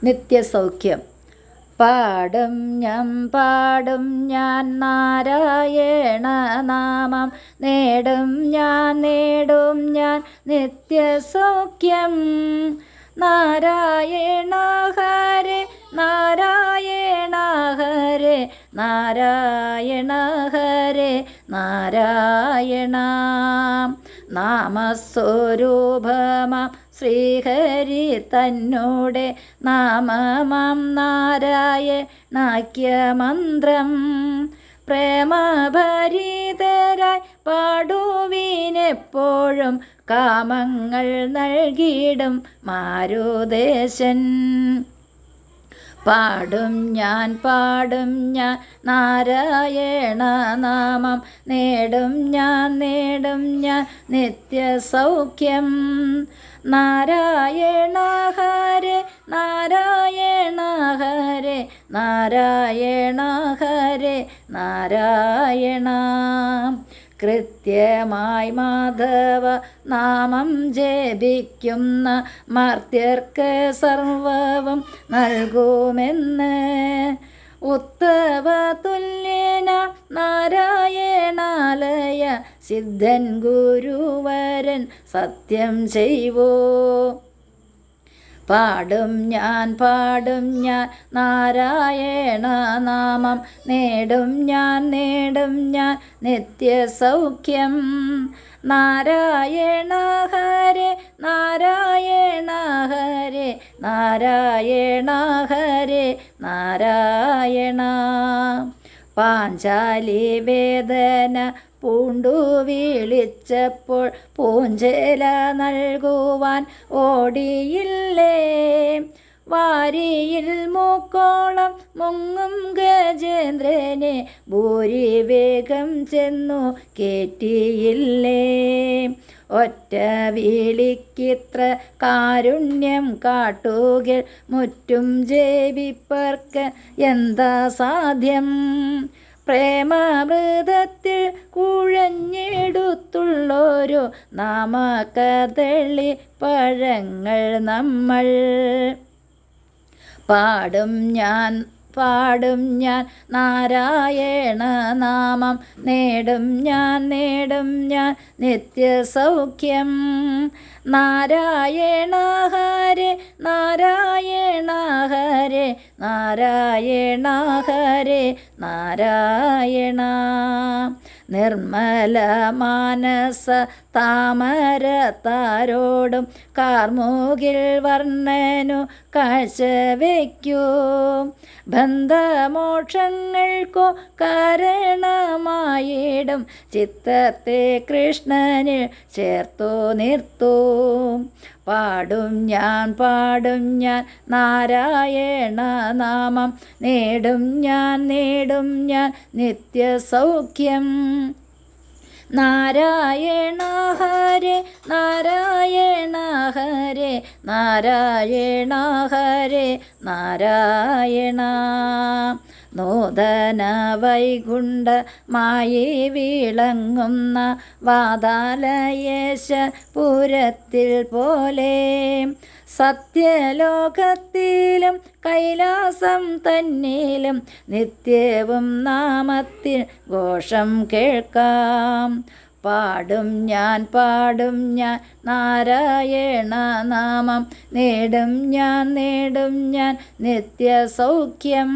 നിത്യസൗഖ്യം. പാടും ഞാൻ നാരായണ നാമം, നേടും ഞാൻ നിത്യസൗഖ്യം. നാരായണ ഹരേ നാരായണ ഹരേ നാരായണ ഹരേ നാരായണ. നാമസ്വരൂപമാം ശ്രീഹരി തന്നോടെ നാമമാം നാരായണാഖ്യമന്ത്രം പ്രേമഭരിതരായി പാടുവിനെപ്പോഴും കാമങ്ങൾ നൽകിയിടും മാരുദേശൻ. പാടും ഞാൻ നാരായണ നാമം, നേടും ഞാൻ നിത്യസൗഖ്യം. നാരായണ ഹരേ നാരായണ ഹരേ നാരായണ ഹരേ നാരായണ. കൃത്യമായി മാധവ നാമം ജപിക്കുന്ന മർത്യർക്ക് സർവവും നൽകുമെന്ന് ഉത്തവ തുല്യന നാരായണാലയ സിദ്ധൻ ഗുരുവരൻ സത്യം ചെയ്വോ. പാടും ഞാൻ നാരായണ നാമം, നേടും ഞാൻ നിത്യസൗഖ്യം. നാരായണ ഹരേ നാരായണ ഹരേ നാരായണ ഹരേ നാരായണ. പാഞ്ചാലി വേദന പൂണ്ടു വിളിച്ചപ്പോൾ പൂഞ്ചേല നൽകുവാൻ ഓടിയില്ലേ. വാരിയിൽ മൂക്കോളം മുങ്ങും ഗജേന്ദ്രനെ ഭൂരി വേഗം ചെന്നു കേറ്റിയില്ലേ. ഒറ്റ വിളിക്കിത്ര കാരുണ്യം കാട്ടുകിൽ മുറ്റും ജപിപ്പർക്ക് എന്താ സാധ്യം. പ്രേമമൃതത്തിൽ കുഴഞ്ഞെടുത്തുള്ളൊരു നാമകദളി പഴങ്ങൾ നമ്മൾ. പാടും ഞാൻ നാരായണ നാമം, നേടും ഞാൻ നിത്യസൗഖ്യം. നാരായണ ഹരേ നാരായണ ഹരേ നാരായണ ഹരേ നാരായണ. നിർമ്മല മാനസ താമര താരോടും കാർമുകിൽ വർണ്ണനു കാഴ്ചവെക്കൂ. ബന്ധമോക്ഷങ്ങൾക്കു കാരണമായിടും ചിത്തത്തെ കൃഷ്ണനിൽ ചേർത്തു നിർത്തൂ. പാടും ഞാൻ നാരായണ നാമം, നേടും ഞാൻ നിത്യസൗഖ്യം. നാരായണ ഹരേ നാരായണ ഹരേ നാരായണ ഹരേ നാരായണ. നൂതന വൈകുണ്ഠമായി വിളങ്ങുന്ന വാതാലയേശപുരത്തിൽ പോലെ സത്യലോകത്തിലും കൈലാസം തന്നിലും നിത്യവും നാമത്തിൽ ഘോഷം കേൾക്കാം. പാടും ഞാൻ നാരായണ നാമം, നേടും ഞാൻ നിത്യസൗഖ്യം.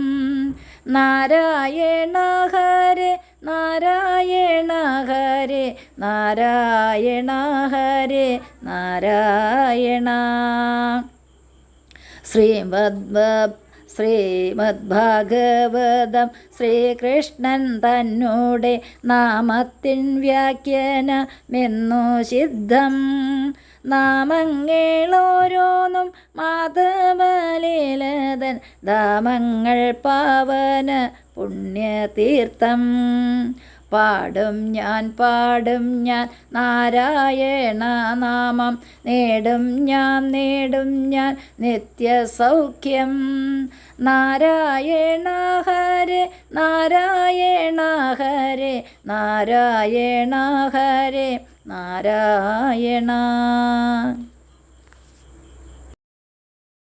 നാരായണ ഹരേ നാരായണ ഹരേ നാരായണ ഹരേ നാരായണ. ശ്രീമദ്ഭാഗവതം ശ്രീകൃഷ്ണൻ തന്നോടെ നാമത്തിൻ വ്യാഖ്യാനമെന്നു സിദ്ധം. നാമങ്ങളോരോന്നും മാധവലീലതൻ ധാമങ്ങൾ പാവന പുണ്യതീർത്ഥം. പാടും ഞാൻ നാരായണ നാമം, നേടും ഞാൻ നിത്യസൗഖ്യം. നാരായണ ഹരേ നാരായണ ഹരേ നാരായണ ഹരേ നാരായണ.